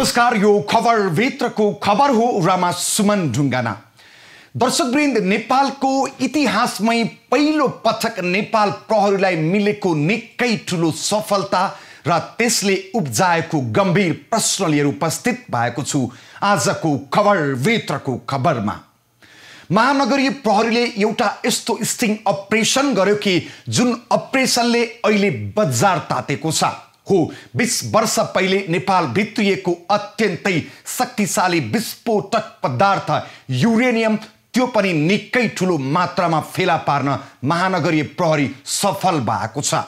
नमस्कार, यो खबर भित्रको खबर हो। रामा सुमन ढुङ्गाना। दर्शकवृन्द, नेपालको इतिहासमै पहिलो पटक नेपाल प्रहरीलाई मिलेको निकै ठुलो सफलता र त्यसले उब्जाएको गम्भीर प्रश्न लिएर उपस्थित भएको छु आजको खबर भित्रको खबरमा। महानगरीय प्रहरीले एउटा यस्तो स्टिङ अपरेसन गर्यो कि जुन अपरेसनले अहिले बजार तातेको छ। 20 वर्ष पहिले नेपाल भित्रिएको अत्यन्तै शक्तिशाली विस्फोटक पदार्थ युरेनियम, त्यो पनि निकै ठुलो मात्रामा फेला पार्न महानगरीय प्रहरी सफल भएको छ।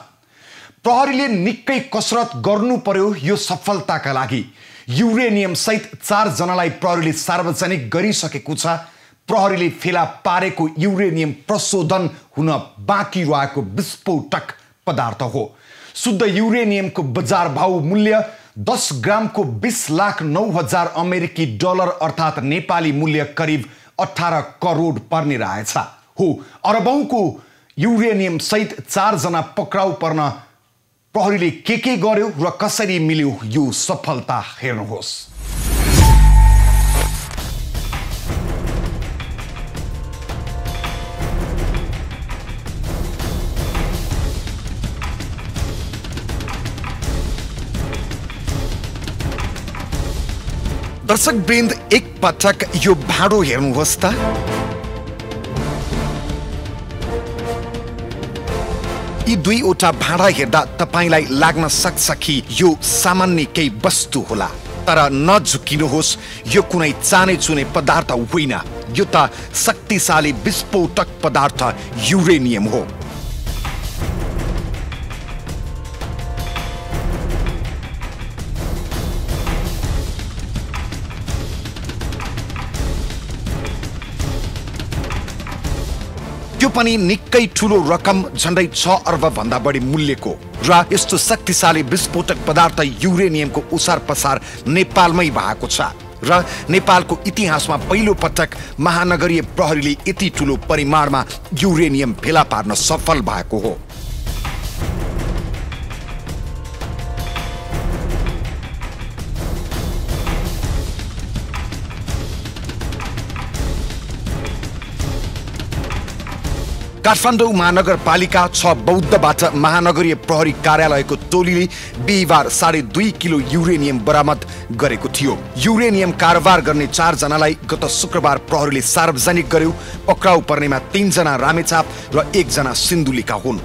प्रहरीले निकै कसरत गर्नु पर्यो यो सफलताका लागि। युरेनियम सहित 4 जनालाई प्रहरीले सार्वजनिक गरिसकेको छ। प्रहरीले फेला पारेको युरेनियम प्रशोधन हुन बाँकी रहेको विस्फोटक पदार्थ हो। शुद्ध युरेनियमको बजार भाव मूल्य 10 ग्रामको 20,09,000 अमेरिकी डलर अर्थात् नेपाली मूल्य करिब 18 करोड पर्ने रहेछ। अरबौंको युरेनियम सहित 4 जना पक्राउ पर्न प्रहरीले के गर्यो र कसरी मिल्यो यो सफलता हेर्नुहोस्। दर्शकवृन्द, एक पटक यो भाँडो हेर्नुहोस् त। यी दुईवटा भाँडा हेर्दा तपाईलाई लाग्न सक्छ कि यो सामान्य केही वस्तु होला, तर नझुकिनुहोस्, यो कुनै चाने चुने पदार्थ होइन। यो त शक्तिशाली विस्फोटक पदार्थ युरेनियम हो। त्यो पनि निकै ठुलो रकम, झन्डै 6 अर्ब भन्दा बढी मूल्यको। र यस्तो शक्तिशाली विस्फोटक पदार्थ युरेनियमको उसार पसार नेपालमै भएको छ र नेपालको इतिहासमा पहिलो पटक महानगरीय प्रहरीले यति ठुलो परिमाणमा युरेनियम फेला पार्न सफल भएको हो। काठमाडौँ महानगरपालिका 6 बौद्धबाट महानगरीय प्रहरी कार्यालयको टोलीले बिहिबार 2.5 किलो युरेनियम बरामद गरेको थियो। युरेनियम कारोबार गर्ने 4 जनालाई गत शुक्रबार प्रहरीले सार्वजनिक गर्यो। पक्राउ पर्नेमा 3 जना रामेछाप र 1 जना सिन्धुलीका हुन्।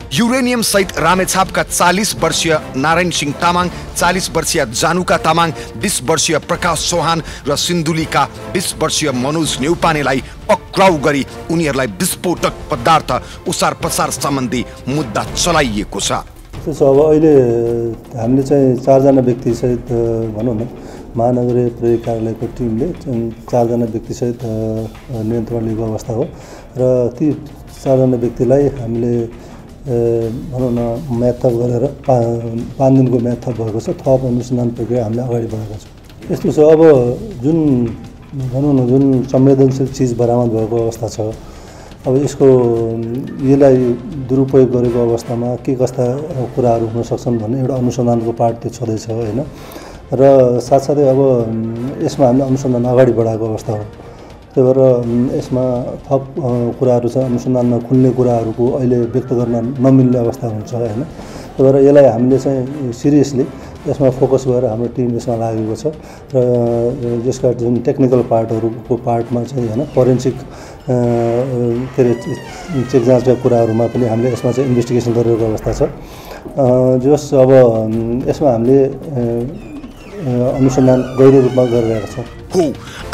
युरेनियम सहित रामेछापका 40 वर्षीय नारायण सिंह तामाङ, 40 वर्षीय जानुका तामाङ, 20 वर्षीय प्रकाश चौहान र सिन्धुलीका 20 वर्षीय मनोज नेउपानेलाई पक्राउ गरी उनीहरूलाई विस्फोटक पदार्थ उसार पसार सम्बन्धी मुद्दा चलाइएको छ। अब अहिले हामीले चाहिँ 4 जना व्यक्ति सहित भनौँ न महानगरीय प्रहरी कार्यालयको टिमले 4 जना व्यक्ति सहित नियन्त्रण लिएको अवस्था हो र ती 4 जना व्यक्तिलाई हामीले भनौँ न म्याथप गरेर 5 दिनको म्याथप भएको छ। थप अनुसन्धान प्रक्रिया हामीले अगाडि बढाएका छौँ। यस्तो छ, अब जुन भनौँ न जुन संवेदनशील चिज बरामद भएको अवस्था छ, अब यसलाई दुरुपयोग गरेको अवस्थामा के कस्ता कुराहरू हुन सक्छन् भन्ने एउटा अनुसन्धानको पार्ट त्यो छँदैछ होइन। र साथसाथै अब यसमा हामीले अनुसन्धान अगाडि बढाएको अवस्था हो। त्यही भएर यसमा थप कुराहरू छ, अनुसन्धानमा खुल्ने कुराहरूको अहिले व्यक्त गर्न नमिल्ने अवस्था हुन्छ होइन। त्यही भएर यसलाई हामीले चाहिँ सिरियसली यसमा फोकस गरेर हाम्रो टिम यसमा लागेको छ र जसका जुन टेक्निकल पार्टहरूको पार्टमा चाहिँ होइन फोरेन्सिक के अरे चेक जाँचका कुराहरूमा पनि हामीले यसमा चाहिँ इन्भेस्टिगेसन गरिरहेको अवस्था छ। जस अब यसमा हामीले अनुसन्धान गहिरो रूपमा गरिरहेका छौँ।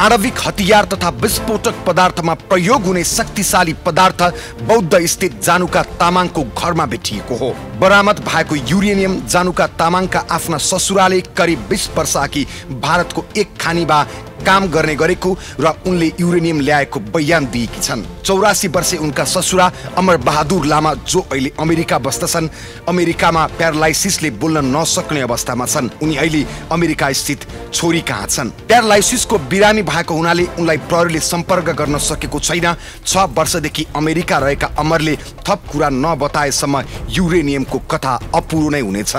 आणविक हतियार तथा विस्फोटक पदार्थमा प्रयोग हुने शक्तिशाली पदार्थ बौद्ध स्थित जानुका तामाङको घरमा भेटिएको हो। बरामद भएको युरेनियम जानुका तामाङका आफ्ना ससुराले करिब 20 वर्ष अघि भारतको एक खानीमा काम गर्ने गरेको र उनले युरेनियम ल्याएको बयान दिएकी छन्। 84 वर्षे उनका ससुरा अमर बहादुर लामा, जो अहिले अमेरिका बस्दछन्, अमेरिकामा प्यारालाइसिसले बोल्न नसक्ने अवस्थामा छन्। उनी अहिले अमेरिका स्थित छोरी कहाँ छन्। प्यारालाइसिसको बिरामी भएको हुनाले उनलाई प्रहरीले सम्पर्क गर्न सकेको छैन। 6 वर्षदेखि अमेरिका रहेका अमरले थप कुरा नबताएसम्म युरेनियमको कथा अपुरो नै हुनेछ।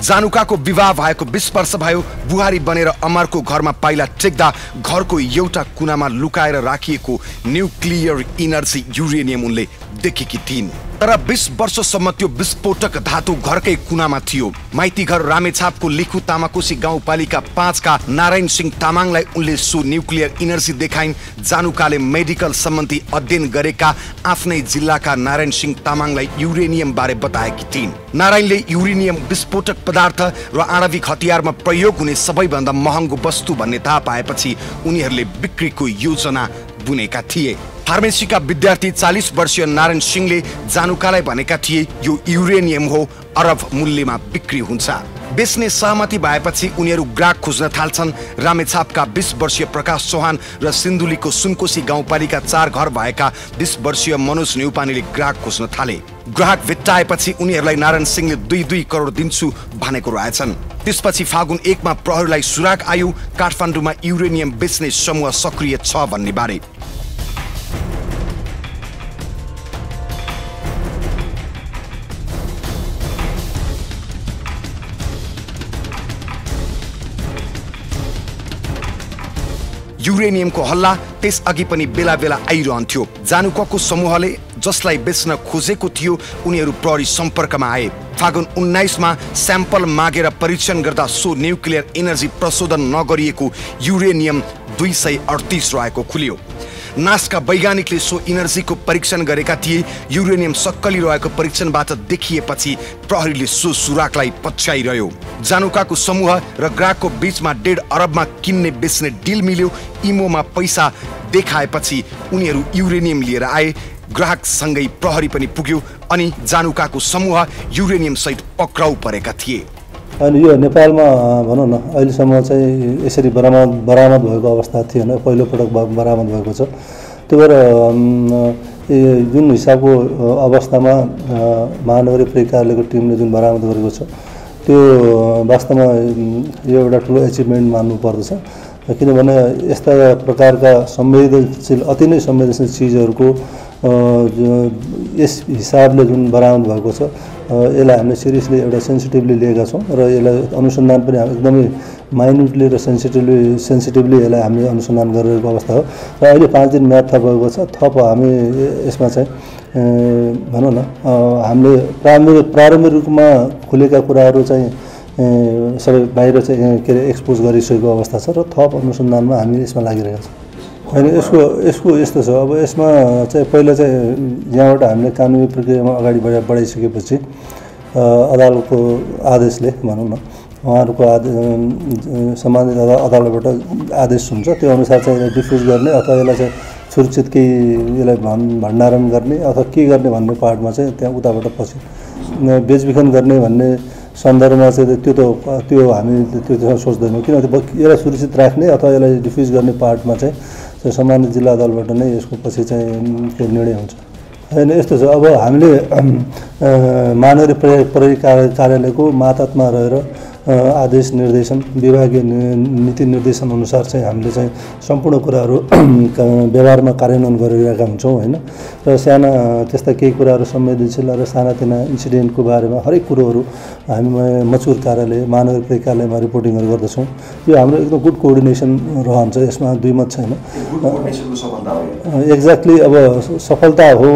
जानुकाको विवाह भएको 20 वर्ष भयो। बुहारी बनेर अमरको घरमा पाइला टेक्दा घरको एउटा कुनामा लुकाएर राखिएको न्युक्लियर इनर्जी युरेनियम उनले देखेकी थिइन्। तर 20 वर्षसम्म त्यो विस्फोटक धातु घरकै कुनामा थियो। माइती घर रामेछापको लिखु तामाकोशी गाउँपालिका 5 का नारायण सिंह तामाङलाई उनले सो न्युक्लियर इनर्जी देखाइन्। जानुकाले मेडिकल सम्बन्धी अध्ययन गरेका आफ्नै जिल्लाका नारायण सिंह तामाङलाई युरेनियम बारे बताएकी थिइन्। नारायणले युरेनियम विस्फोटक पदार्थ र आणविक हतियारमा प्रयोग हुने सबैभन्दा महँगो वस्तु भन्ने थाहा पाएपछि उनीहरूले बिक्रीको योजना बुनेका थिए। फार्मेसीका विद्यार्थी 40 वर्षीय नारायण सिंहले जानुकालाई भनेका थिए यो युरेनियम हो, अरब मूल्यमा बिक्री हुन्छ। बेच्ने सहमति भएपछि उनीहरू ग्राहक खोज्न थाल्छन्। रामेछापका 20 वर्षीय प्रकाश चौहान र सिन्धुलीको सुनकोशी गाउँपालिका 4 घर भएका 20 वर्षीय मनोज न्यौपानेले ग्राहक खोज्न थाले। ग्राहक भेट्टाएपछि उनीहरूलाई नारायण सिंहले 2-2 करोड दिन्छु भनेको रहेछन्। त्यसपछि फागुन 1 मा प्रहरीलाई सुराग आयो काठमाडौँमा युरेनियम बेच्ने समूह सक्रिय छ भन्ने बारे। युरेनियमको हल्ला त्यसअघि पनि बेला बेला आइरहन्थ्यो। जानुकाको समूहले जसलाई बेच्न खोजेको थियो उनीहरू प्रहरी सम्पर्कमा आए। फागुन 19 मा स्याम्पल मागेर परीक्षण गर्दा सो न्युक्लियर एनर्जी प्रशोधन नगरिएको युरेनियम 238 रहेको खुल्यो। नासका वैज्ञानिकले सो इनर्जीको परीक्षण गरेका थिए। युरेनियम सक्कली रहेको परीक्षणबाट देखिएपछि प्रहरीले सो सुराकलाई पछ्याइरह्यो। जानुकाको समूह र ग्राहकको बीचमा 1.5 अरबमा किन्ने बेच्ने डिल मिल्यो। इमोमा पैसा देखाएपछि उनीहरू युरेनियम लिएर आए। ग्राहकसँगै प्रहरी पनि पुग्यो अनि जानुकाको समूह युरेनियम सहित पक्राउ परेका थिए। अनि यो नेपालमा भनौँ न अहिलेसम्म चाहिँ यसरी बरामद भएको अवस्था थिएन, पहिलो पटक बरामद भएको छ। त्यो भएर जुन हिसाबको अवस्थामा महानगरीय प्रहरी कार्यालयको टिमले जुन बरामद गरेको छ त्यो वास्तवमा यो एउटा ठुलो एचिभमेन्ट मान्नु पर्दछ। किनभने यस्ता प्रकारका संवेदनशील अति नै संवेदनशील चिजहरूको यस हिसाबले जुन बरामद भएको छ यसलाई हामीले सिरियसली एउटा सेन्सिटिभली लिएका छौँ र यसलाई अनुसन्धान पनि एकदमै माइन्युटली र सेन्सिटिभली यसलाई हामीले अनुसन्धान गरिरहेको अवस्था हो। र अहिले 5 दिन म्याद थप भएको छ। थप हामी यसमा चाहिँ भनौँ न हामीले प्रारम्भिक रूपमा खुलेका कुराहरू चाहिँ सबै बाहिर चाहिँ के अरे एक्सपोज गरिसकेको अवस्था छ र थप अनुसन्धानमा हामी यसमा लागिरहेका छौँ। होइन यसको यस्तो छ, अब यसमा चाहिँ पहिला चाहिँ यहाँबाट हामीले कानुनी प्रक्रियामा अगाडि बढाइसकेपछि अदालतको आदेशले भनौँ न उहाँहरूको सम्बन्धित अदालतबाट आदेश हुन्छ। त्यो अनुसार चाहिँ यसलाई डिफ्युज गर्ने अथवा यसलाई चाहिँ सुरक्षित केही यसलाई भण्डारण गर्ने अथवा के गर्ने भन्ने पार्टमा चाहिँ त्यहाँ उताबाट पछि बेचबिखन गर्ने भन्ने सन्दर्भमा चाहिँ त्यो हामी त्यो सोच्दैनौँ। किनभने यसलाई सुरक्षित राख्ने अथवा यसलाई डिफ्युज गर्ने पार्टमा चाहिँ सम्बन्धित जिल्ला अदालतबाट नै यसको पछि चाहिँ निर्णय हुन्छ। होइन यस्तो छ, अब हामीले महानगरीय प्रहरी कार्यालयको मातहतमा रहेर आदेश निर्देशन विभागीय नीति निर्देशन अनुसार चाहिँ हामीले चाहिँ सम्पूर्ण कुराहरू व्यवहारमा कार्यान्वयन गरिरहेका हुन्छौँ। होइन र साना त्यस्ता केही कुराहरू संवेदनशील र सानातिना इन्सिडेन्टको बारेमा हरेक कुरोहरू हामी मचुर कार्यालय महानगर प्रहरी कार्यालयमा रिपोर्टिङहरू गर्दछौँ। यो हाम्रो एकदम गुड कोअर्डिनेसन रहन्छ, यसमा दुई मत छैन। एक्ज्याक्टली अब सफलता हो,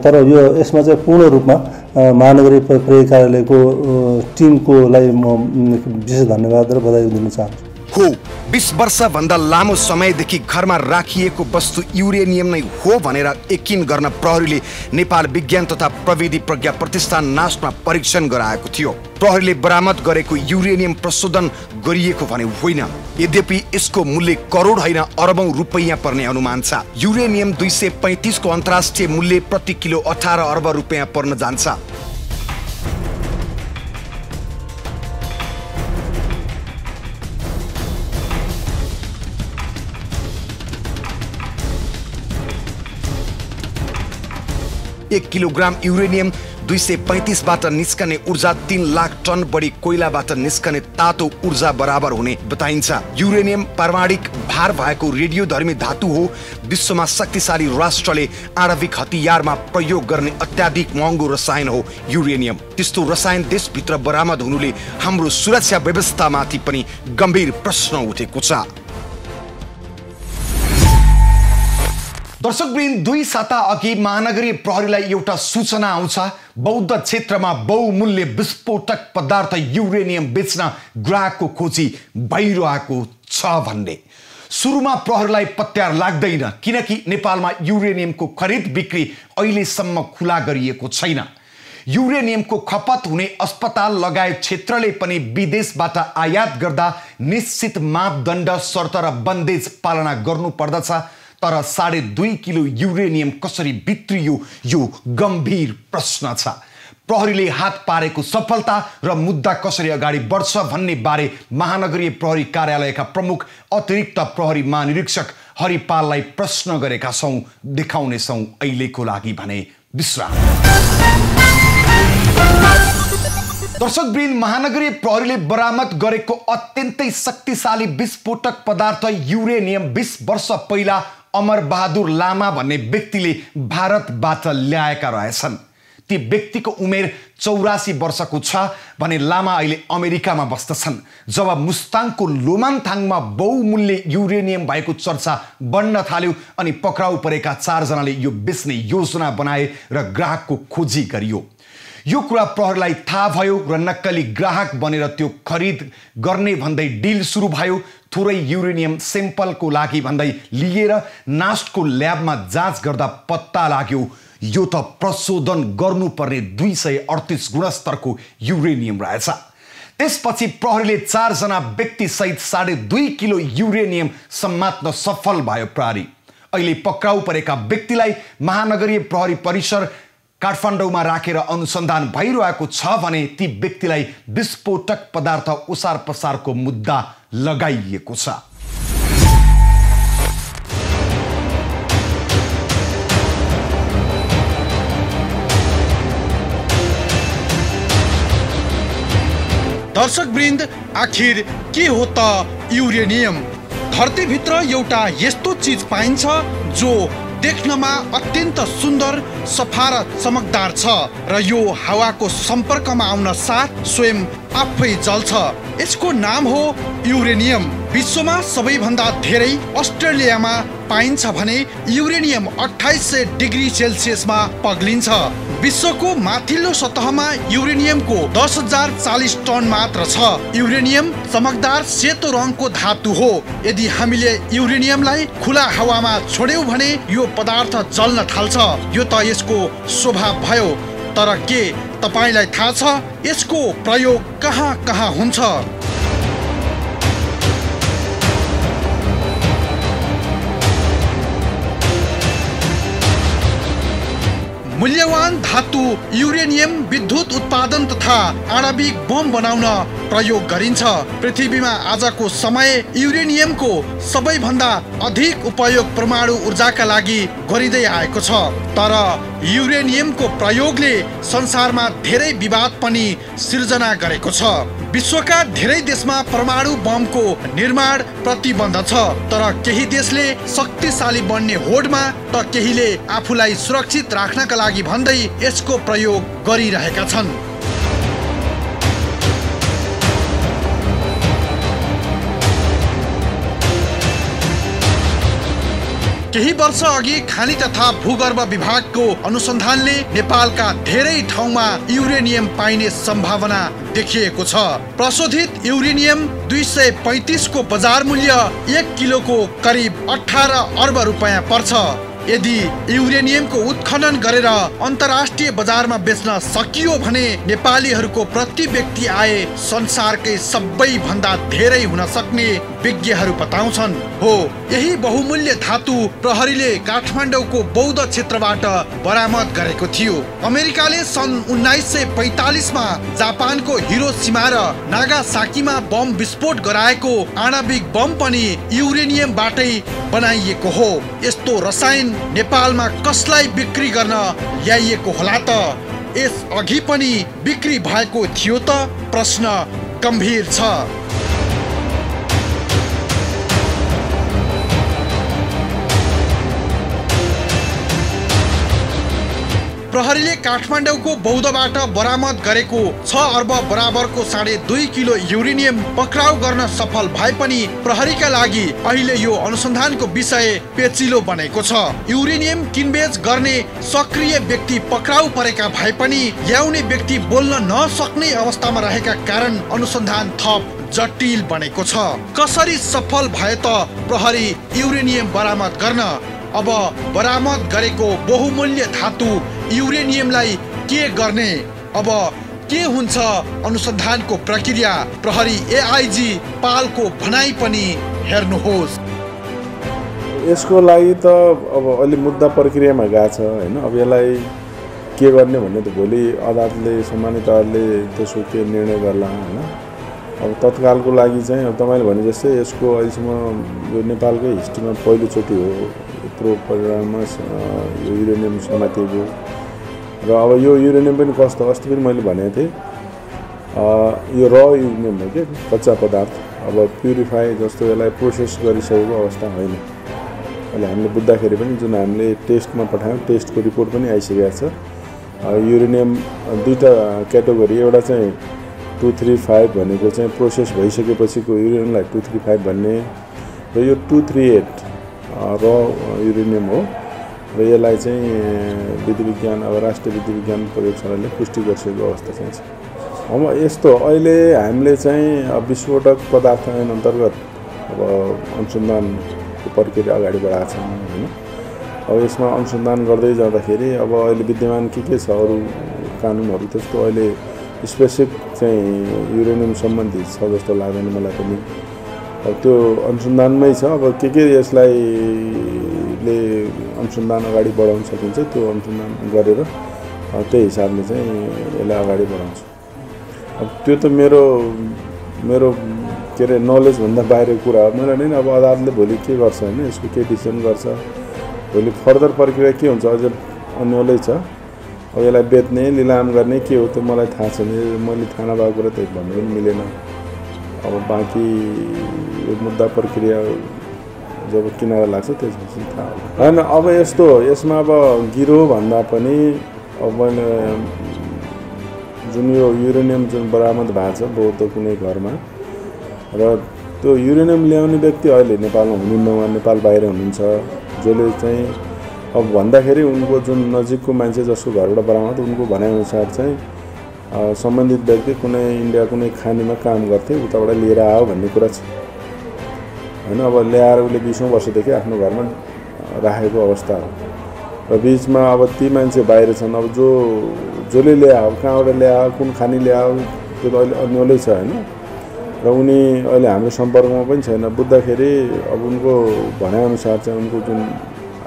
तर यो यसमा चाहिँ पूर्ण रूपमा महानगरीय प्रहरी कार्यालयको टिमकोलाई म विशेष धन्यवाद र बधाई दिन चाहन्छु। हो 20 वर्षभन्दा लामो समयदेखि घरमा राखिएको वस्तु युरेनियम नै हो भनेर यकिन गर्न प्रहरीले नेपाल विज्ञान तथा प्रविधि प्रज्ञा प्रतिष्ठान नासमा परीक्षण गराएको थियो। प्रहरीले बरामद गरेको युरेनियम प्रशोधन गरिएको भने होइन। यद्यपि यसको मूल्य करोड होइन अरबौं रुपैयाँ पर्ने अनुमान छ। युरेनियम 235 को अन्तर्राष्ट्रिय मूल्य प्रति किलो 18 अर्ब रुपैयाँ पर्न जान्छ। 1 किलोग्राम युरेनियम, 235 बाट निस्कने ऊर्जा 3 लाख टन बढी कोइलाबाट निस्कने तातो ऊर्जा बराबर हुने बताइन्छ। युरेनियम परमाणुक भार भएको रेडियोधर्मी धातु हो। विश्वमा शक्तिशाली राष्ट्रले आणविक हतियारमा प्रयोग गर्ने अत्याधिक महँगो रसायन हो युरेनियम। त्यस्तो रसायन देशभित्र बरामद हुनुले हाम्रो सुरक्षा व्यवस्थामाथि पनि गम्भीर प्रश्न उठेको छ। दर्शकवृन्द, 2 साता अघि महानगरीय प्रहरीलाई एउटा सूचना आउँछ। बौद्ध क्षेत्रमा बहुमूल्य विस्फोटक पदार्थ युरेनियम बेच्न ग्राहकको खोजी भइरहेको छ भन्ने। सुरुमा प्रहरीलाई पत्यार लाग्दैन, किनकि नेपालमा युरेनियमको खरिद बिक्री अहिलेसम्म खुला गरिएको छैन। युरेनियमको खपत हुने अस्पताल लगायत क्षेत्रले पनि विदेशबाट आयात गर्दा निश्चित मापदण्ड, शर्त र बन्देज पालना गर्नुपर्दछ। तर 2.5 किलो युरेनियम कसरी भित्रियो यो गम्भीर प्रश्न छ। प्रहरीले हात पारेको सफलता र मुद्दा कसरी अगाडि बढ्छ भन्ने बारे महानगरीय प्रहरी कार्यालयका प्रमुख अतिरिक्त प्रहरी महानिरीक्षक हरिपाललाई प्रश्न गरेका छौं। देखाउनेछौं अहिलेको लागि भने विश्राम। दर्शकवृन्द, महानगरीय प्रहरीले बरामद गरेको अत्यन्तै शक्तिशाली विस्फोटक पदार्थ युरेनियम 20 वर्ष पहिला अमर बहादुर लामा भन्ने व्यक्तिले भारतबाट ल्याएका रहेछन्। ती व्यक्तिको उमेर 84 वर्षको छ भने लामा अहिले अमेरिकामा बस्दछन्। जब मुस्ताङको लोमानथाङमा बहुमूल्य युरेनियम भएको चर्चा बढ्न थाल्यो अनि पक्राउ परेका 4 जनाले यो बेच्ने योजना बनाए र ग्राहकको खोजी गरियो। यो कुरा प्रहरीलाई थाहा भयो र नक्कली ग्राहक बनेर त्यो खरिद गर्ने भन्दै डिल सुरु भयो। थोरै युरेनियम सेम्पलको लागि भन्दै लिएर नास्टको ल्याबमा जाँच गर्दा पत्ता लाग्यो यो त प्रशोधन गर्नुपर्ने 238 गुणस्तरको युरेनियम रहेछ। त्यसपछि प्रहरीले 4 जना व्यक्ति सहित 2.5 किलो युरेनियम समात्न सफल भयो प्रहरी। अहिले पक्राउ परेका व्यक्तिलाई महानगरीय प्रहरी परिसर काठमाडौँमा राखेर अनुसन्धान भइरहेको छ भने ती व्यक्तिलाई विस्फोटक पदार्थ ओसार पसारको मुद्दा लगाइएको छ। दर्शकवृन्द, आखिर के हो त युरेनियम? धरतीभित्र एउटा यस्तो चीज पाइन्छ जो देख्नमा अत्यन्त सुन्दर, सफा र चमकदार छ र यो हावाको सम्पर्कमा आउन साथ स्वयं आफै जल्छ। यसको नाम हो युरेनियम। विश्वमा सबैभन्दा धेरै अस्ट्रेलियामा पाइन्छ भने युरेनियम 2800 डिग्री सेल्सियसमा पग्लिन्छ। विश्वको माथिल्लो सतहमा युरेनियमको 10,040 टन मात्र छ। युरेनियम चमकदार सेतो रङको धातु हो। यदि हामीले युरेनियमलाई खुला हावामा छोड्यौं भने यो पदार्थ जल्न थाल्छ। यो त यसको स्वभाव भयो। तर के तपाईलाई थाहा छ यसको प्रयोग कहाँ कहाँ हुन्छ? मूल्यवान धातु युरेनियम विद्युत उत्पादन तथा आणविक बम बनाउन प्रयोग गरिन्छ। पृथ्वीमा आजको समय युरेनियमको सबैभन्दा अधिक उपयोग परमाणु ऊर्जाका लागि गरिँदै आएको छ। तर युरेनियमको प्रयोगले संसारमा धेरै विवाद पनि सिर्जना गरेको छ। विश्वका धेरै देशमा परमाणु बमको निर्माण प्रतिबन्ध छ। तर केही देशले शक्तिशाली बन्ने होडमा त केहीले आफूलाई सुरक्षित राख्नका लागि भन्दै यसको प्रयोग गरिरहेका छन्। केही वर्ष अघि खानी तथा भूगर्भ विभागको अनुसन्धानले नेपालका धेरै ठाउँमा युरेनियम पाइने सम्भावना देखिएको छ। प्रशोधित युरेनियम 235 को बजार मूल्य 1 किलोको करिब 18 अर्ब रुपैयाँ पर्छ। यदि युरेनियमको उत्खनन गरेर अन्तर्राष्ट्रिय बजारमा बेच्न सकियो भने नेपालीहरूको प्रति व्यक्ति आय संसारकै सबैभन्दा धेरै हुन सक्ने विज्ञहरू बताउँछन्। हो, यही बहुमूल्य धातु प्रहरीले काठमाडौँको बौद्ध क्षेत्रबाट बरामद गरेको थियो। अमेरिकाले सन् 1945 मा जापानको हिरोशिमा र नागासाकीमा बम विस्फोट गराएको आणविक बम पनि युरेनियमबाटै बनाइएको हो। यस्तो रसायन नेपालमा कसलाई बिक्री गर्न ल्याइएको होला त? यस अघि पनि बिक्री भएको थियो त? प्रश्न गम्भीर छ। प्रहरीले काठमाडौँको बौद्धबाट बरामद गरेको 6 अर्ब बराबरको 2.5 किलो युरेनियम पक्राउ गर्न सफल भए पनि प्रहरीका लागि अहिले यो अनुसन्धानको विषय पेचिलो बनेको छ। युरेनियम किनबेच गर्ने सक्रिय व्यक्ति पक्राउ परेका भए पनि ल्याउने व्यक्ति बोल्न नसक्ने अवस्थामा रहेका कारण अनुसन्धान थप जटिल बनेको छ। कसरी सफल भए त प्रहरी युरेनियम बरामद गर्न? अब बरामद गरेको बहुमूल्य धातु युरेनियमलाई के गर्ने? अब के हुन्छ अनुसन्धानको प्रक्रिया? प्रहरी एआइजी पालको भनाइ पनि हेर्नुहोस्। यसको लागि त अब अलि मुद्दा प्रक्रियामा गएको छ हैन। अब यसलाई के गर्ने भन्ने त भोलि अदालतले सम्मानित अदालतले त्यसको के निर्णय गर्ला हैन। अब तत्कालको लागि चाहिँ अब तपाईले भने जस्तै यसको अहिलेसम्म यो नेपालकै हिस्ट्रीमा पहिलोचोटि हो यत्रो परिमाणमा यो युरेनियम समातिएको। र अब यो युरेनियम पनि कस्तो, अस्ति पनि मैले भनेको थिएँ यो र युरेनियम हो कि कच्चा पदार्थ। अब प्युरिफाई जस्तो यसलाई प्रोसेस गरिसकेको अवस्था होइन। अहिले हामीले बुझ्दाखेरि पनि जुन हामीले टेस्टमा पठायौँ टेस्टको रिपोर्ट पनि आइसकेको छ। युरेनियम दुईवटा क्याटेगोरी, एउटा चाहिँ 235 भनेको चाहिँ प्रोसेस भइसकेपछिको युरेनियमलाई 235 भन्ने, र यो 238 र युरेनियम हो। र यसलाई चाहिँ विधि विज्ञान अब राष्ट्रिय विधि विज्ञान प्रयोगशालाले पुष्टि गरिसकेको अवस्था चाहिँ छ। अब यस्तो अहिले हामीले चाहिँ विस्फोटक पदार्थ ऐन अन्तर्गत अब अनुसन्धानको प्रक्रिया अगाडि बढाएको छौँ होइन। अब यसमा अनुसन्धान गर्दै जाँदाखेरि अब अहिले विद्यमान के छ अरू कानुनहरू त्यस्तो अहिले स्पेसिफिक चाहिँ युरेनियम सम्बन्धी छ जस्तो लाग्दैन मलाई पनि। अब त्यो अनुसन्धानमै छ। अब के यसलाई अनुसन्धान अगाडि बढाउन सकिन्छ त्यो अनुसन्धान गरेर त्यही हिसाबले चाहिँ यसलाई अगाडि बढाउँछ। अब त्यो त मेरो के अरे नलेजभन्दा बाहिरको कुरा हो। मेरो नि अब अदालतले भोलि के गर्छ होइन, यसको के डिसिजन गर्छ, भोलि फर्दर प्रक्रिया के हुन्छ अझ अन्यलै छ। अब यसलाई बेच्ने लिलाम गर्ने के हो त्यो मलाई थाहा छैन। मैले थाहा नभएको कुरा त भन्नु पनि मिलेन। अब बाँकी यो मुद्दा प्रक्रिया जब किनारा लाग्छ त्यसपछि थाहा होला होइन। अब यस्तो यसमा अब गिरोह भन्दा पनि अब मैले जुन यो युरेनियम जुन बरामद भएको छ बौद्ध कुनै घरमा, र त्यो युरेनियम ल्याउने व्यक्ति अहिले नेपालमा हुनुहुन्न, उहाँ नेपाल बाहिर हुनुहुन्छ। जसले चाहिँ अब भन्दाखेरि उनको जुन नजिकको मान्छे जसको घरबाट बरामद उनको भनाइअनुसार चाहिँ सम्बन्धित व्यक्ति कुनै इन्डिया कुनै खानीमा काम गर्थे, उताबाट लिएर आयो भन्ने कुरा छ होइन। अब ल्याएर उसले 20औं वर्षदेखि आफ्नो घरमा राखेको अवस्था हो। र बिचमा अब ती मान्छे बाहिर छन्। अब जसले ल्यायो कहाँबाट ल्यायो कुन खानी ल्यायो त्यो त अहिले अन्यलै छ होइन। र उनी अहिले हाम्रो सम्पर्कमा पनि छैन। बुझ्दाखेरि अब उनको भनाइअनुसार चाहिँ उनको जुन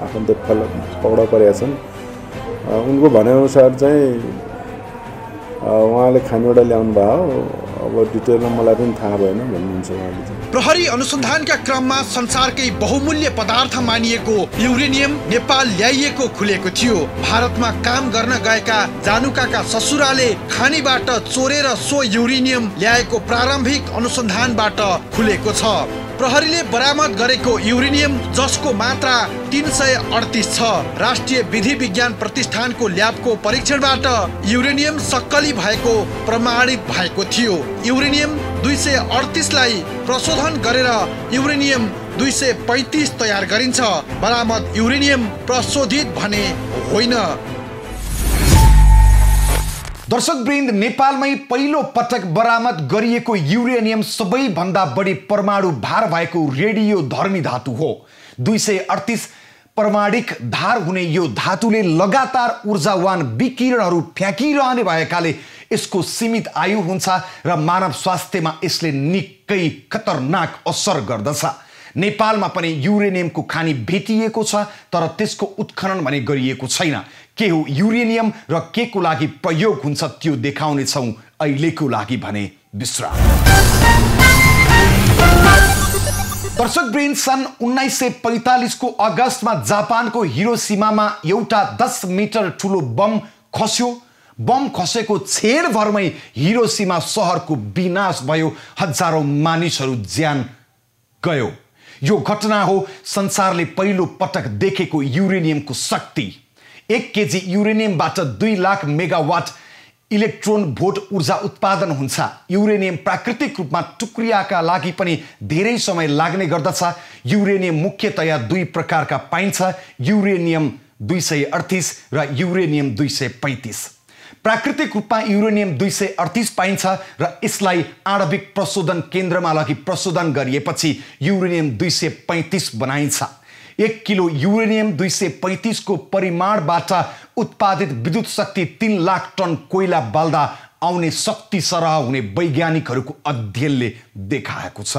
आफन्त पक्रा परेका छन् उनको भनाइअनुसार चाहिँ उहाँले खानीबाट ल्याउनु भयो। अब डिटेलमा मलाई पनि थाहा भएन भन्नुहुन्छ उहाँले चाहिँ। प्रहरी अनुसन्धानका क्रममा संसारकै बहुमूल्य पदार्थ मानिएको युरेनियम नेपाल ल्याइएको खुलेको थियो। भारतमा काम गर्न गएका जानुकाका ससुराले खानीबाट चोरेर सो युरेनियम ल्याएको प्रारम्भिक अनुसन्धानबाट खुलेको छ। प्रहरीले बरामद गरेको युरेनियम जसको मात्रा 338 छ। राष्ट्रिय विधि विज्ञान प्रतिष्ठानको ल्याबको परीक्षणबाट युरेनियम सक्कली भएको प्रमाणित भएको थियो। युरेनियम 238 लाई प्रशोधन गरेर युरेनियम 235 तयार गरिन्छ। बरामद युरेनियम प्रशोधित भने होइन। दर्शकवृन्द, नेपालमै पहिलो पटक बरामद गरिएको युरेनियम सबैभन्दा बढी परमाणु भार भएको रेडियोधर्मी धातु हो। 238 परमाणिक भार हुने यो धातुले लगातार ऊर्जावान विकिरणहरू फ्याँकिरहने भएकाले यसको सीमित आयु हुन्छ र मानव स्वास्थ्यमा यसले निकै खतरनाक असर गर्दछ। नेपालमा पनि युरेनियमको खानी भेटिएको छ तर त्यसको उत्खनन भने गरिएको छैन। के हो युरेनियम र के को लागि प्रयोग हुन्छ त्यो देखाउने छौं। अहिलेको लागि भने विश्राम। दर्शकवृन्द सन् 1945 को अगस्तमा जापानको हिरोसिमामा एउटा 10 मिटर ठुलो बम खस्यो। बम खसेको छेडभरमै हिरोसिमा शहरको विनाश भयो, हजारौं मानिसहरू ज्यान गयो। यो घटना हो संसारले पहिलो पटक देखेको युरेनियमको शक्ति। 1 केजी युरेनियमबाट 2 लाख मेगावाट इलेक्ट्रोन भोल्ट ऊर्जा उत्पादन हुन्छ। युरेनियम प्राकृतिक रूपमा टुक्रियाका लागि पनि धेरै समय लाग्ने गर्दछ। युरेनियम मुख्यतया 2 प्रकारका पाइन्छ, युरेनियम 238 र युरेनियम 235। प्राकृतिक रूपमा युरेनियम 238 पाइन्छ र यसलाई आणविक प्रशोधन केन्द्रमा लगी प्रशोधन गरिएपछि युरेनियम 235 बनाइन्छ। 1 किलो युरेनियम 235 को परिमाणबाट उत्पादित विद्युत शक्ति 3 लाख टन कोइला बाल्दा आउने शक्ति सरह हुने वैज्ञानिकहरूको अध्ययनले देखाएको छ।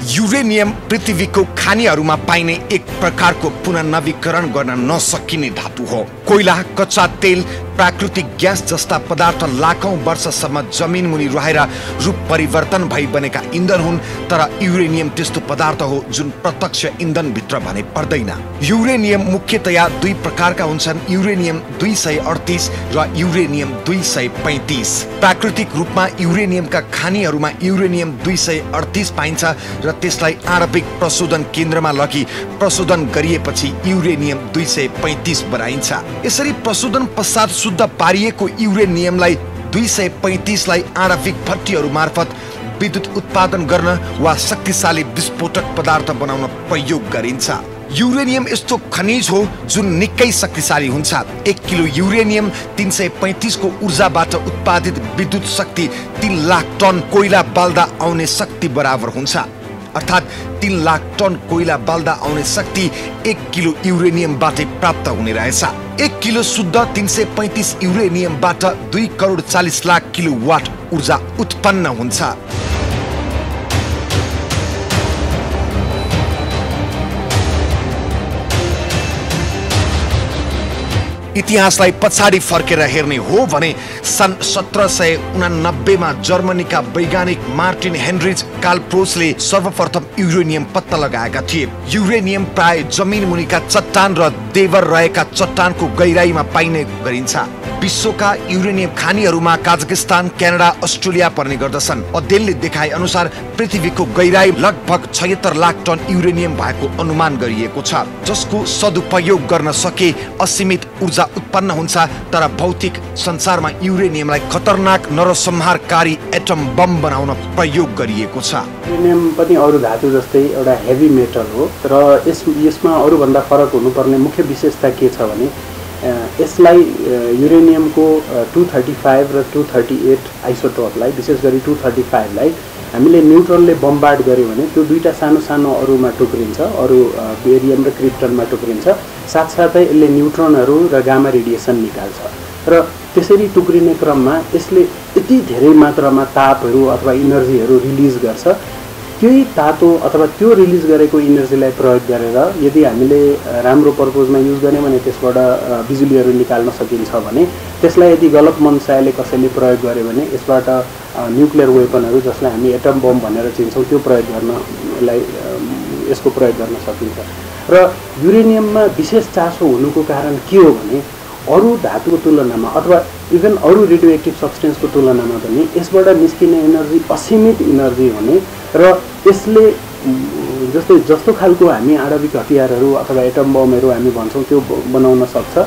युरेनियम पृथ्वीको खानीहरूमा पाइने एक प्रकारको पुनर्नवीकरण गर्न नसकिने धातु हो। कोइला, कच्चा तेल, प्राकृतिक ग्यास जस्ता पदार्थ लाखौं वर्षसम्म जमिन मुनि रहेर रूप परिवर्तन भई बनेका इन्धन हुन्, तर युरेनियम त्यस्तो पदार्थ हो जुन प्रत्यक्ष इन्धन भित्र भने पर्दैन। युरेनियम मुख्यतया 2 प्रकारका हुन्छन्, युरेनियम 238 र युरेनियम 235। प्राकृतिक रूपमा युरेनियमका खानीहरूमा युरेनियम 238 पाइन्छ र त्यसलाई आणविक प्रशोधन केन्द्रमा लगी प्रशोधन गरिएपछि युरेनियम 235 बनाइन्छ। यसरी प्रशोधन पश्चात शुद्ध पारिएको युरेनियमलाई 235 लाई आणविक भट्टीहरू मार्फत विद्युत उत्पादन गर्न वा शक्तिशाली विस्फोटक पदार्थ बनाउन प्रयोग गरिन्छ। युरेनियम यस्तो खनिज हो जुन निकै शक्तिशाली हुन्छ। 1 किलो युरेनियम 335 को ऊर्जाबाट उत्पादित विद्युत शक्ति 3 लाख टन कोइला बाल्दा आउने शक्ति बराबर हुन्छ। अर्थात् 3 लाख टन कोइला बाल्दा आउने शक्ति 1 किलो युरेनियमबाटै प्राप्त हुने रहेछ। 1 किलो शुद्ध 335 युरेनियमबाट 2 करोड 40 लाख किलोवाट ऊर्जा उत्पन्न हुन्छ। इतिहासलाई पछाडि फर्केर हेर्ने हो भने सन् 1789 मा जर्मनीका वैज्ञानिक मार्टिन हेनरिच कार्लप्रोसले सर्वप्रथम युरेनियम पत्ता लगाएका थिए। युरेनियम प्राय जमिन मुनिका चट्टान र देवर रहेका चट्टानको गहिराईमा पाइने गरिन्छ। विश्वका युरेनियम खानीहरूमा कजाकिस्तान, क्यानाडा, अस्ट्रेलिया पर्ने गर्दछन्। अध्ययनले देखाए अनुसार पृथ्वीको गहिराई लगभग 76 लाख टन युरेनियम भएको अनुमान गरिएको छ, जसको सदुपयोग गर्न सके असीमित ऊर्जा उत्पन्न हुन्छ। तर भौतिक संसारमा युरेनियमलाई खतरनाक नरसंहारकारी एटम बम बनाउन प्रयोग गरिएको छ। युरेनियम पनि अरू धातु जस्तै एउटा हेभी मेटल हो, र यसमा अरूभन्दा फरक हुनुपर्ने मुख्य विशेषता के छ भने यसलाई युरेनियमको 235 र 238 आइसोटोपलाई, विशेष गरी 235 लाई हामीले न्युट्रनले बम्बार्ड गर्यो भने त्यो 2टा सानो सानो अरूमा टुक्रिन्छ, अरू बेरियम र क्रिप्टनमा टुक्रिन्छ। साथसाथै यसले न्युट्रनहरू र गामा रेडिएसन निकाल्छ र त्यसरी टुक्रिने क्रममा यसले यति धेरै मात्रामा तापहरू अथवा इनर्जीहरू रिलिज गर्छ। त्यही तातो अथवा त्यो रिलिज गरेको इनर्जीलाई प्रयोग गरेर यदि हामीले राम्रो पर्पजमा युज गर्यौँ भने त्यसबाट बिजुलीहरू निकाल्न सकिन्छ भने, त्यसलाई यदि गलत मनसायले कसैले प्रयोग गर्यो भने यसबाट न्युक्लियर वेपनहरू, जसलाई हामी एटम बम भनेर चिन्छौँ, त्यो प्रयोग गर्न यसको प्रयोग गर्न सकिन्छ। र युरेनियममा विशेष चासो हुनुको कारण के हो भने अरू धातुको तुलनामा अथवा इभन अरू रेडियो एक्टिभ सब्सटेन्सको तुलनामा पनि यसबाट निस्किने एनर्जी असीमित एनर्जी हुने र यसले जस्तो खालको हामी आणविक हतियारहरू अथवा एटम बमहरू हामी भन्छौँ त्यो बनाउन सक्छ,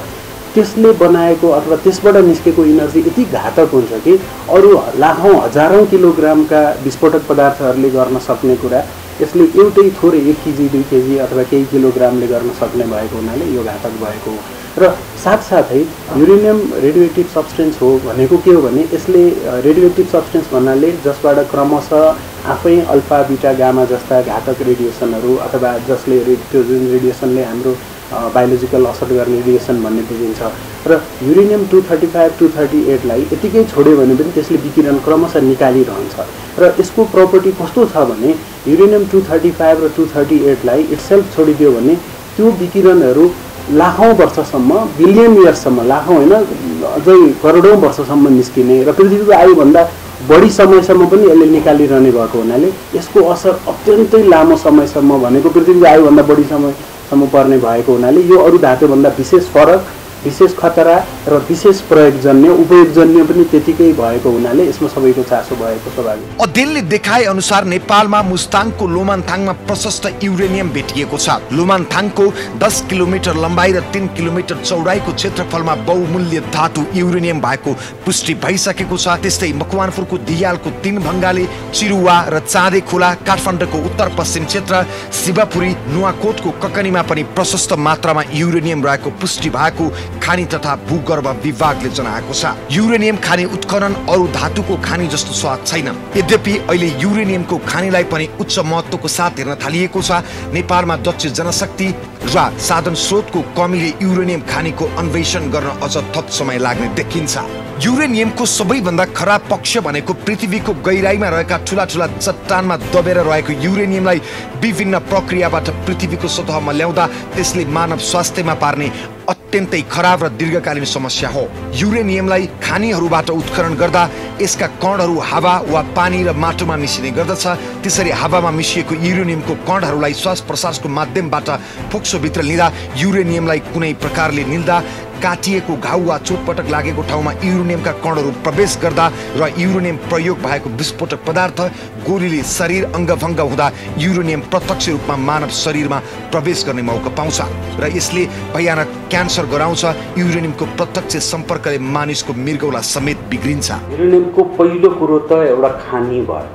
त्यसले बनाएको अथवा त्यसबाट निस्केको एनर्जी यति घातक हुन्छ कि अरू लाखौं हजारौं किलोग्रामका विस्फोटक पदार्थहरूले गर्न सक्ने कुरा यसले एउटै थोरै 1 केजी 2 केजी अथवा केही किलोग्रामले गर्न सक्ने भएको हुनाले यो घातक भएको हो। र साथसाथै युरेनियम रेडियोएक्टिभ सब्सटेन्स हो भनेको के हो भने यसले रेडियोएक्टिभ सब्सटेन्स भन्नाले जसबाट क्रमशः आफै अल्फा बीटा गामा जस्ता घातक रेडिएसनहरू अथवा जसले त्यो जुन रेडिएसनले हाम्रो बायोलोजिकल असर गर्ने रेडिएसन भन्ने बुझिन्छ। र युरेनियम 235 238 लाई यतिकै छोड्यो भने पनि त्यसले विकिरण क्रमशः निकालिरहन्छ र यसको प्रपर्टी कस्तो छ भने युरेनियम 235 र 238 लाई इटसेल्फ छोडिदियो भने त्यो विकिरणहरू लाखौँ वर्षसम्म, बिलियन इयर्ससम्म, लाखौँ होइन अझै करोडौँ वर्षसम्म निस्किने र पृथ्वीको आयुभन्दा बढी समयसम्म पनि यसले निकालिरहने भएको हुनाले यसको असर अत्यन्तै लामो समयसम्म भनेको पृथ्वीको आयुभन्दा बढी समयसम्म पर्ने भएको हुनाले यो अरू धातुभन्दा विशेष फरक, विशेष खतरा र विशेष प्रयोगजन्य उपयोगजन्य पनि त्यतिकै भएको हुनाले यसमा सबैको चासो भएको स्वाभाविक। अध्ययनले देखाए अनुसार नेपालमा मुस्ताङको लोमान्थाङमा प्रशस्त युरेनियम भेटिएको छ। लोमान्थाङको 10 किलोमिटर लम्बाइ र 3 किलोमिटर चौडाइको क्षेत्रफलमा बहुमूल्य धातु युरेनियम भएको पुष्टि भइसकेको छ। त्यस्तै मकवानपुरको दियालको 3 भङ्गाले, चिरुवा र चाँदे खोला, काठमाडौँको उत्तर पश्चिम क्षेत्र, शिवपुरी, नुवाकोटको ककनीमा पनि प्रशस्त मात्रामा युरेनियम रहेको पुष्टि भएको खानी तथा भूगर्भ विभागले जनाएको छ। युरेनियम खानी उत्खनन अरू धातुको खानी जस्तो स्वाद छैन। यद्यपि अहिले युरेनियमको खानीलाई पनि उच्च महत्त्वको साथ हेर्न थालिएको छ। नेपालमा दक्ष जनशक्ति र साधन स्रोतको कमीले युरेनियम खानीको अन्वेषण गर्न अझ थप समय लाग्ने देखिन्छ। युरेनियमको सबैभन्दा खराब पक्ष भनेको पृथ्वीको गहिराईमा रहेका ठूला ठूला चट्टानमा दबेर रहेको युरेनियमलाई विभिन्न प्रक्रियाबाट पृथ्वीको सतहमा ल्याउँदा त्यसले मानव स्वास्थ्यमा पार्ने अत्यन्तै खराब र दीर्घकालीन समस्या हो। युरेनियमलाई खानीहरूबाट उत्खनन गर्दा यसका कणहरू हावा वा पानी र माटोमा मिसिने गर्दछ। त्यसरी हावामा मिसिएको युरेनियमको कणहरूलाई श्वास प्रश्वासको माध्यमबाट फोक्सोभित्र लिँदा युरेनियमलाई कुनै प्रकारले निल्दा काटिएको घाउ वा चोटपटक लागेको ठाउँमा युरेनियमका कणहरू प्रवेश गर्दा र युरेनियम प्रयोग भएको विस्फोटक पदार्थ गोलीले शरीर अङ्गभङ्ग हुँदा युरेनियम प्रत्यक्ष रूपमा मानव शरीरमा प्रवेश गर्ने मौका पाउँछ र यसले भयानक क्यान्सर गराउँछ। युरेनियमको प्रत्यक्ष सम्पर्कले मानिसको मृगौला समेत बिग्रिन्छ। युरेनियमको पहिलो कुरो त एउटा खानी भयो।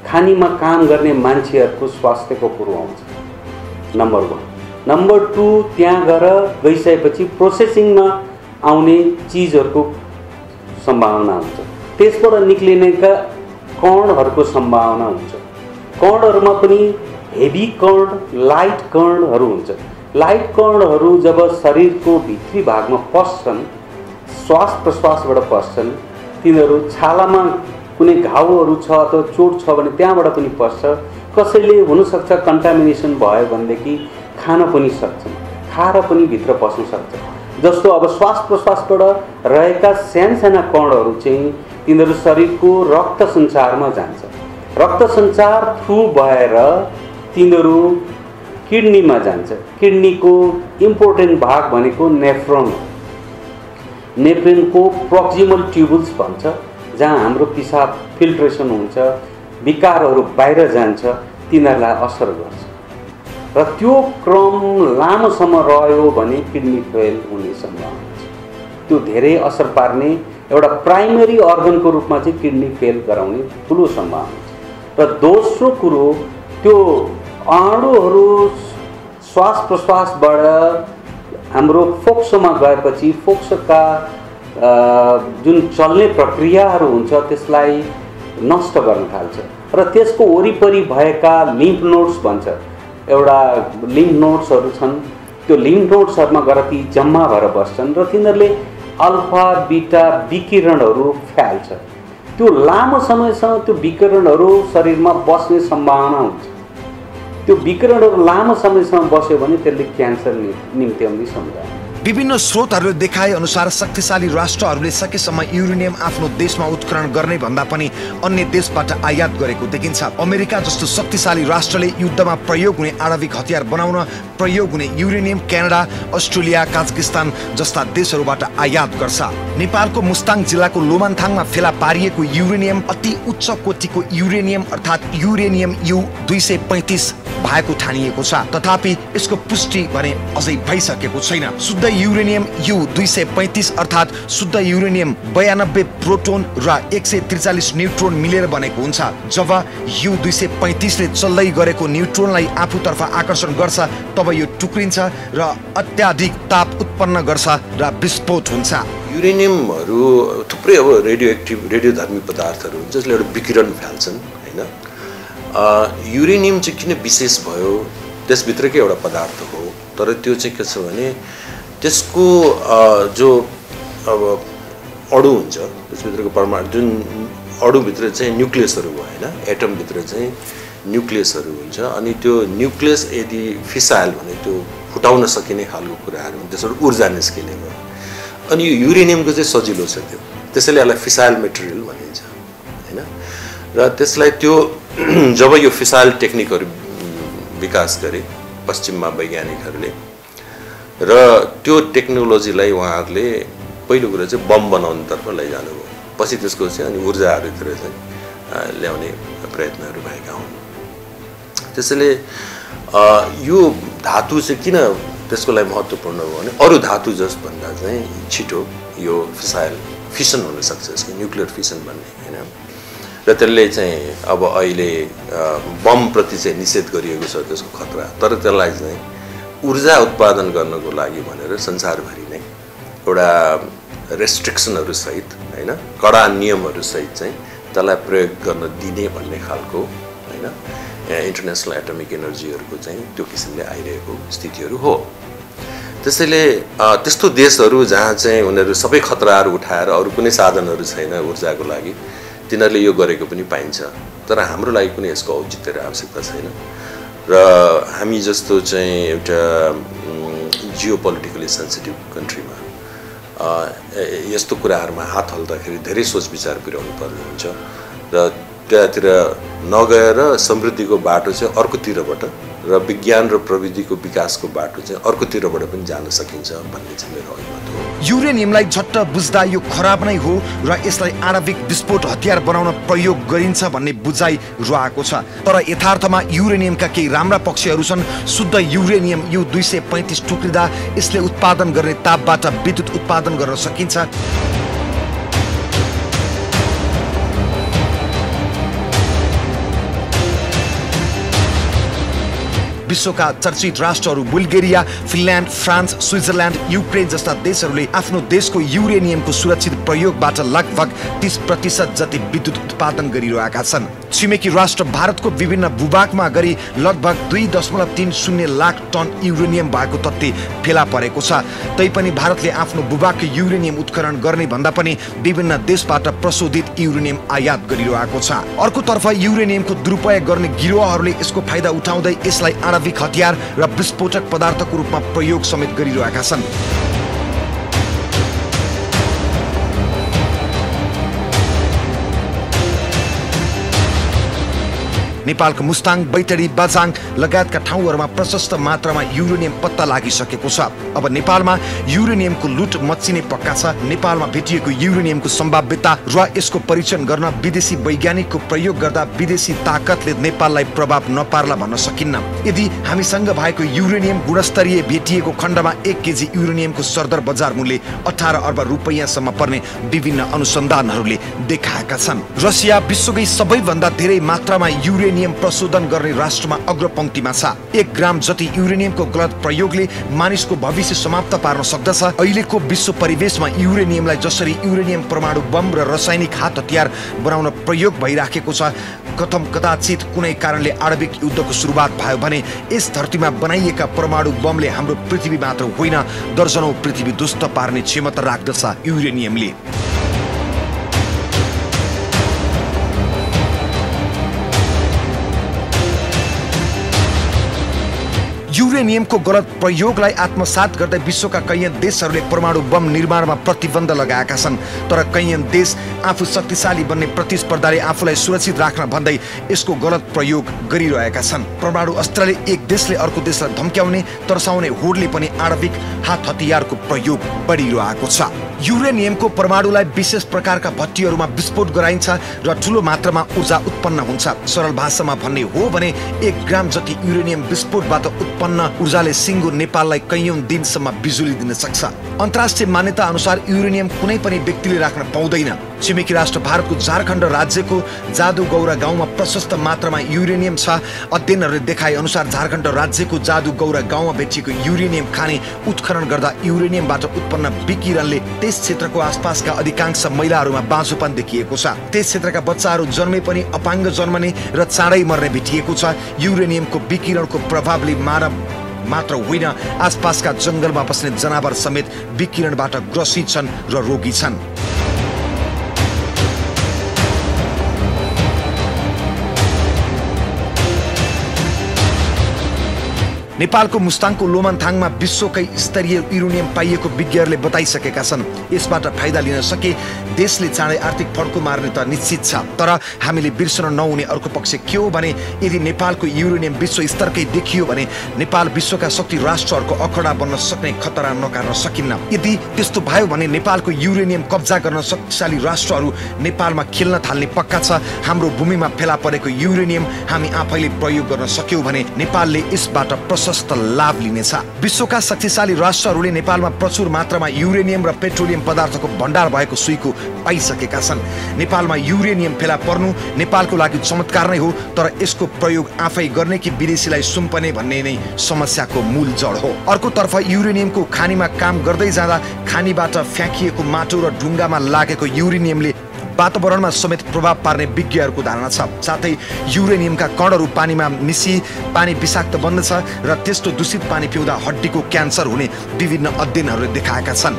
खानीमा काम गर्ने मान्छेहरूको स्वास्थ्यको कुरो आउँछ नम्बर 1। नम्बर 2 त्यहाँ गइसकेपछि प्रोसेसिङमा आउने चिजहरूको सम्भावना हुन्छ। त्यसबाट निक्लिनेका कणहरूको सम्भावना हुन्छ। कणहरूमा पनि हेभी कण, लाइट कणहरू हुन्छ। लाइट कणहरू जब शरीरको भित्री भागमा पस्छन्, श्वास प्रश्वासबाट पस्छन्, तिनीहरू छालामा कुनै घाउहरू छ अथवा चोट छ भने त्यहाँबाट पनि पस्छ। कसैले हुनसक्छ कन्टामिनेसन भयो भनेदेखि खान पनि सक्छन्, खाएर पनि भित्र पस्न सक्छ। जस्तो अब श्वास प्रश्वासबाट रहेका साना कणहरू चाहिँ तिनीहरू शरीरको रक्त सञ्चारमा जान्छ। रक्त सञ्चार थ्रु भएर तिनीहरू किडनीमा जान्छ। किडनीको इम्पोर्टेन्ट भाग भनेको नेफ्रोन हो। नेफ्रोनको प्रोक्सिमल ट्युबुल्स भन्छ, जहाँ हाम्रो पिसाब फिल्ट्रेसन हुन्छ, विकारहरू बाहिर जान्छ, तिनीहरूलाई असर गर्छ र त्यो क्रम लामोसम्म रह्यो भने किडनी फेल हुने सम्भावना छ। त्यो धेरै असर पार्ने एउटा प्राइमरी अर्गनको रूपमा चाहिँ किडनी फेल गराउने ठुलो सम्भावना छ। र दोस्रो कुरो त्यो अणुहरू श्वास प्रश्वासबाट हाम्रो फोक्सोमा गएपछि फोक्सोका जुन चल्ने प्रक्रियाहरू हुन्छ त्यसलाई नष्ट गर्न थाल्छ र त्यसको वरिपरि भएका लिम्फ नोड्स भन्छ, एउटा लिम्फ नोड्सहरू छन्। त्यो लिम्फ नोड्सहरूमा गएर ती जम्मा भएर बस्छन् र तिनीहरूले अल्फा बीटा विकिरणहरू फ्याल्छ। त्यो लामो समयसम्म त्यो विकिरणहरू शरीरमा बस्ने सम्भावना हुन्छ। त्यो विकिरणहरू लामो समयसम्म बस्यो भने त्यसले क्यान्सर निम्त्याउने सम्भावना। विभिन्न स्रोतहरूले देखाए अनुसार शक्तिशाली राष्ट्रहरूले सकेसम्म युरेनियम आफ्नो देशमा उत्खनन गर्ने भन्दा पनि अन्य देशबाट आयात गरेको देखिन्छ। अमेरिका जस्तो शक्तिशाली राष्ट्रले युद्धमा प्रयोग हुने आणविक हतियार बनाउन प्रयोग हुने युरेनियम क्यानाडा, अस्ट्रेलिया, काजाकिस्तान जस्ता देशहरूबाट आयात गर्छ। नेपालको मुस्ताङ जिल्लाको लोमान्थाङमा फेला पारिएको युरेनियम अति उच्च कोटिको युरेनियम अर्थात् युरेनियम U-235 भएको ठानिएको छ। तथापि यसको पुष्टि भने अझै भइसकेको छैन। शुद्ध युरेनियम U-235 अर्थात् शुद्ध युरेनियम 92 प्रोटोन र 143 न्युट्रोन मिलेर बनेको हुन्छ। जब U-235 ले चल्दै गरेको न्युट्रोनलाई आफूतर्फ आकर्षण गर्छ तब यो टुक्रिन्छ र अत्याधिक ताप उत्पन्न गर्छ र विस्फोट हुन्छ। युरेनियमहरू थुप्रै अब रेडियोधर्मी पदार्थहरू हुन्छ जसले एउटा विकिरण फाल्छन् हैन। युरेनियम चाहिँ किन विशेष भयो, त्यसभित्रकै एउटा पदार्थ हो, तर त्यो चाहिँ के छ भने त्यसको जो अब अणु हुन्छ त्यसभित्रको परमाणु जुन अणुभित्र चाहिँ न्युक्लियसहरू भयो हैन, एटमभित्र चाहिँ न्युक्लियसहरू हुन्छ। अनि त्यो न्युक्लियस यदि फिसाइल भने त्यो फुटाउन सकिने खालको कुराहरू त्यसबाट ऊर्जा निस्किने भयो। अनि यो युरेनियमको चाहिँ सजिलो छ त्यो, त्यसैले यसलाई फिसाइल मेटेरियल भनिन्छ हैन। र त्यसलाई त्यो जब यो फिसाइल टेक्निकहरू विकास गरे पश्चिममा वैज्ञानिकहरूले र त्यो टेक्नोलोजीलाई उहाँहरूले पहिलो कुरा चाहिँ बम बनाउनेतर्फ लैजानुभयो, पछि त्यसको चाहिँ अनि ऊर्जाहरूतिर चाहिँ ल्याउने प्रयत्नहरू भएका हुन्। त्यसैले यो धातु चाहिँ किन त्यसको लागि महत्त्वपूर्ण हो भने अरू धातु जसभन्दा चाहिँ छिटो यो फिसन हुनसक्छ, यसको न्युक्लियर फिसन भन्ने होइन। र त्यसले चाहिँ अब अहिले बमप्रति चाहिँ निषेध गरिएको छ त्यसको खतरा, तर त्यसलाई चाहिँ ऊर्जा उत्पादन गर्नको लागि भनेर संसारभरि नै एउटा रेस्ट्रिक्सनहरू सहित होइन, कडा नियमहरू सहित चाहिँ त्यसलाई प्रयोग गर्न दिने भन्ने खालको होइन इन्टरनेसनल एटमिक एनर्जीहरूको चाहिँ त्यो किसिमले आइरहेको स्थितिहरू हो। त्यसैले त्यस्तो देशहरू जहाँ चाहिँ उनीहरू सबै खतराहरू उठाएर अरू कुनै साधनहरू छैन ऊर्जाको लागि, तिनीहरूले यो गरेको पनि पाइन्छ। तर हाम्रो लागि कुनै यसको औचित्य र आवश्यकता छैन। र हामी जस्तो चाहिँ एउटा जियोपोलिटिकली सेन्सिटिभ कन्ट्रीमा यस्तो कुराहरूमा हात हाल्दाखेरि धेरै सोच विचार पुर्याउनु पर्ने हुन्छ र त्यहाँतिर नगएर समृद्धिको बाटो चाहिँ अर्कोतिरबाट र विज्ञान र प्रविधिको विकासको बाटो चाहिँ अर्कोतिरबाट पनि जान सकिन्छ भन्ने चाहिँ मेरो अभिमत हो। युरेनियमलाई झट्ट बुझ्दा यो खराब नै हो र यसलाई आणविक विस्फोट हतियार बनाउन प्रयोग गरिन्छ भन्ने बुझाइ रहेको छ। तर यथार्थमा युरेनियमका केही राम्रा पक्षहरू छन्। शुद्ध युरेनियम U-235 टुक्रिँदा यसले उत्पादन गर्ने तापबाट विद्युत उत्पादन गर्न सकिन्छ। विश्वका चर्चित राष्ट्रहरू Bulgaria, Finland, France, Switzerland, Ukraine जस्ता देशहरूले आफ्नो देशको युरेनियमको सुरक्षित प्रयोगबाट लगभग 30% जति विद्युत उत्पादन गरिरहेका छन्। छिमेकी राष्ट्र भारतको विभिन्न भूभागमा गरी लगभग 2.30 लाख टन युरेनियम भएको तथ्य फेला परेको छ। तैपनि भारतले आफ्नो भूभागको युरेनियम उत्खनन गर्ने भन्दा पनि विभिन्न देशबाट प्रशोधित युरेनियम आयात गरिरहेको छ। अर्कोतर्फ युरेनियमको दुरुपयोग गर्ने गिरोहहरूले यसको फाइदा उठाउँदै यसलाई आणविक हतियार र विस्फोटक पदार्थको रूपमा प्रयोग समेत गरिरहेका छन्। नेपालको मुस्ताङ, बैतडी, बाजाङ लगायतका ठाउँहरूमा प्रशस्त मात्रामा युरेनियम पत्ता लागिसकेको छ। अब नेपालमा युरेनियमको लुट मच्चिने पक्का छ। नेपालमा भेटिएको युरेनियमको सम्भाव्यता र यसको परीक्षण गर्न विदेशी वैज्ञानिकको प्रयोग गर्दा विदेशी ताकतले नेपाललाई प्रभाव नपार्ला भन्न सकिन्न। यदि हामीसँग भएको युरेनियम गुणस्तरीय भेटिएको खण्डमा 1 केजी युरेनियमको सरदर बजार मूल्य 18 अर्ब रुपैयाँसम्म पर्ने विभिन्न अनुसन्धानहरूले देखाएका छन्। रसिया विश्वकै सबैभन्दा धेरै मात्रामा युरेनियम प्रशोधन गर्ने राष्ट्रमा अग्रपंक्तिमा छ। 1 ग्राम जति युरेनियमको गलत प्रयोगले मानिसको भविष्य समाप्त पार्न सक्दछ। अहिलेको विश्व परिवेशमा युरेनियमलाई जसरी युरेनियम परमाणु बम र रासायनिक हात हतियार बनाउन प्रयोग भइराखेको छ, कदाचित कुनै कारणले आणविक युद्धको सुरुवात भयो भने यस धरतीमा बनाइएका परमाणु बमले हाम्रो पृथ्वी मात्र होइन दर्जनौं पृथ्वी ध्वस्त पार्ने क्षमता राख्दछ युरेनियमले। युरेनियमको गलत प्रयोगलाई आत्मसात गर्दै विश्वका कैयन देशहरूले परमाणु बम निर्माणमा प्रतिबन्ध लगाएका छन्। तर कैयन देश आफू शक्तिशाली बन्ने प्रतिस्पर्धाले आफूलाई सुरक्षित राख्न भन्दै यसको गलत प्रयोग गरिरहेका छन्। परमाणु अस्त्रले एक देशले अर्को देशलाई धम्क्याउने तर्साउने होडले पनि आणविक हात हतियारको प्रयोग बढिरहेको छ। युरेनियमको परमाणुलाई विशेष प्रकारका भट्टीहरूमा विस्फोट गराइन्छ र ठूलो मात्रामा ऊर्जा उत्पन्न हुन्छ। सरल भाषामा भन्ने हो भने 1 ग्राम जति युरेनियम विस्फोटबाट उत्पन्न ऊर्जाले सिङ्गो नेपाललाई कैयौं दिनसम्म बिजुली दिन सक्छ। अन्तर्राष्ट्रिय मान्यता अनुसार युरेनियम कुनै पनि व्यक्तिले राख्न पाउँदैन। छिमेकी राष्ट्र भारतको झारखण्ड राज्यको जादुगौरा गाउँमा प्रशस्त मात्रामा युरेनियम छ। अध्ययनहरूले देखाए अनुसार झारखण्ड राज्यको जादुगौरा गाउँमा भेटिएको युरेनियम खानी उत्खनन गर्दा युरेनियमबाट उत्पन्न विकिरणले त्यस क्षेत्रको आसपासका अधिकांश महिलाहरूमा बाँझोपन देखिएको छ। त्यस क्षेत्रका बच्चाहरू जन्मे पनि अपाङ्ग जन्मने र चाँडै मर्ने भेटिएको छ। युरेनियमको विकिरणको प्रभावले मानव मात्र होइन आसपासका जंगलमा बस्ने जनावर समेत विकिरणबाट ग्रसित छन् र रोगी छन्। नेपालको मुस्ताङको लोमनथाङमा विश्वकै स्तरीय युरेनियम पाइएको विज्ञहरूले बताइसकेका छन्। यसबाट फाइदा लिन सके देशले चाँडै आर्थिक फड्को मार्ने त निश्चित छ। तर हामीले बिर्सन नहुने अर्को पक्ष के हो भने यदि नेपालको युरेनियम विश्व स्तरकै देखियो भने नेपाल विश्वका शक्ति राष्ट्रहरूको अखडा बन्न सक्ने खतरा नकार्न सकिन्न। यदि त्यस्तो भयो भने नेपालको युरेनियम कब्जा गर्न शक्तिशाली राष्ट्रहरू नेपालमा खेल्न थाल्ने पक्का छ। हाम्रो भूमिमा फेला परेको युरेनियम हामी आफैले प्रयोग गर्न सक्यौं भने नेपालले यसबाट प्रशस्त लाभ लिनेछ। विश्वका शक्तिशाली राष्ट्रहरूले नेपालमा प्रचुर मात्रामा युरेनियम र पेट्रोलियम पदार्थको भण्डार भएको सुइको पाइसकेका छन्। नेपालमा युरेनियम फेला पर्नु नेपालको लागि चमत्कार नै हो, तर यसको प्रयोग आफै गर्ने कि विदेशीलाई सुम्पने भन्ने नै समस्याको मूल जड हो। अर्कोतर्फ युरेनियमको खानीमा काम गर्दै जाँदा खानीबाट फ्याँकिएको माटो र ढुङ्गामा लागेको युरेनियमले वातावरणमा समेत प्रभाव पार्ने विज्ञहरूको धारणा छ। साथै युरेनियमका कणहरू पानीमा मिसी पानी विषाक्त बन्दछ र त्यस्तो दूषित पानी पिउँदा हड्डीको क्यान्सर हुने विभिन्न अध्ययनहरूले देखाएका छन्।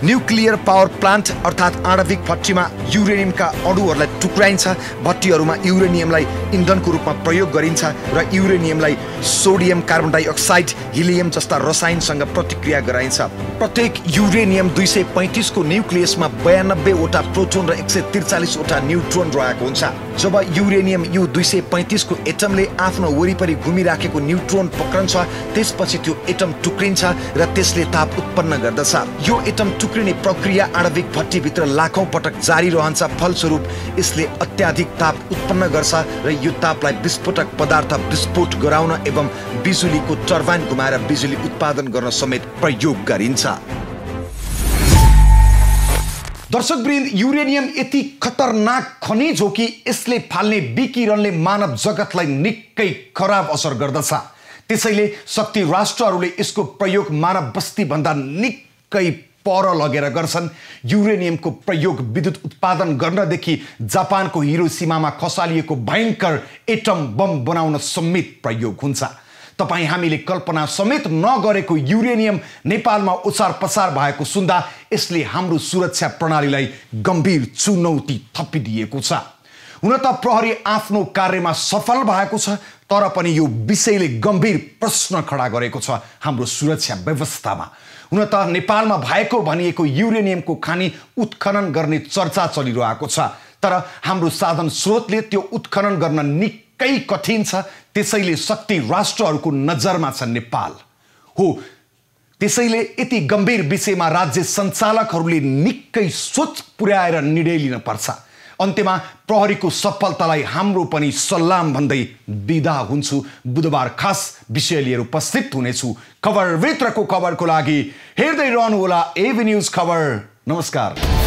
न्युक्लियर पावर प्लान्ट अर्थात् आणविक भट्टीमा युरेनियमका अणुहरूलाई टुक्राइन्छ। भट्टीहरूमा युरेनियमलाई इन्धनको रूपमा प्रयोग गरिन्छ र युरेनियमलाई सोडियम कार्बन डाइअक्साइड हिलियम जस्ता रसायनसँग प्रतिक्रिया गराइन्छ। प्रत्येक युरेनियम 235 को न्युक्लियसमा 92 वटा प्रोटोन र 143 वटा न्युट्रोन रहेको हुन्छ। जब युरेनियम यु 235 को एटमले आफ्नो वरिपरि घुमिराखेको न्युट्रोन पक्रन्छ, त्यसपछि त्यो एटम टुक्रिन्छ र त्यसले ताप उत्पन्न गर्दछ। यो एटम टुक्रिने प्रक्रिया आणविक भट्टीभित्र लाखौं पटक जारी रहन्छ। फलस्वरूप यसले अत्याधिक ताप उत्पन्न गर्छ र यो तापलाई विस्फोटक पदार्थ विस्फोट गराउन एवं बिजुलीको टर्बाइन घुमाएर बिजुली उत्पादन गर्न समेत प्रयोग गरिन्छ। दर्शकवृन्द, युरेनियम यति खतरनाक खनिज हो कि यसले फाल्ने विकिरणले मानव जगतलाई निकै खराब असर गर्दछ। त्यसैले शक्ति राष्ट्रहरूले यसको प्रयोग मानव बस्ती भन्दा निकै पर लगेर गर्छन्। युरेनियमको प्रयोग विद्युत उत्पादन गर्नदेखि जापानको हिरोसिमामा खसालिएको भयंकर एटम बम बनाउन समेत प्रयोग हुन्छ। तपाईं हामीले कल्पना समेत नगरेको युरेनियम नेपालमा ओसार पसार भएको सुन्दा यसले हाम्रो सुरक्षा प्रणालीलाई गम्भीर चुनौती थपिदिएको छ। हुन त प्रहरी आफ्नो कार्यमा सफल भएको छ, तर पनि यो विषयले गम्भीर प्रश्न खडा गरेको छ हाम्रो सुरक्षा व्यवस्थामा। हुन त नेपालमा भएको भनिएको युरेनियमको खानी उत्खनन गर्ने चर्चा चलिरहेको छ, तर हाम्रो साधन स्रोतले त्यो उत्खनन गर्न निकै कठिन छ। त्यसैले शक्ति राष्ट्रहरूको नजरमा छ नेपाल हो। त्यसैले यति गम्भीर विषयमा राज्य सञ्चालकहरूले निकै सोच पुर्याएर निर्णय लिन पर्छ। अन्त्यमा प्रहरीको सफलतालाई हाम्रो पनि सलाम भन्दै बिदा हुन्छु। बुधबार खास विषय लिएर उपस्थित हुनेछु। खबरभित्रको खबरको लागि हेर्दै रहनुहोला एभी न्यूज खबर। नमस्कार।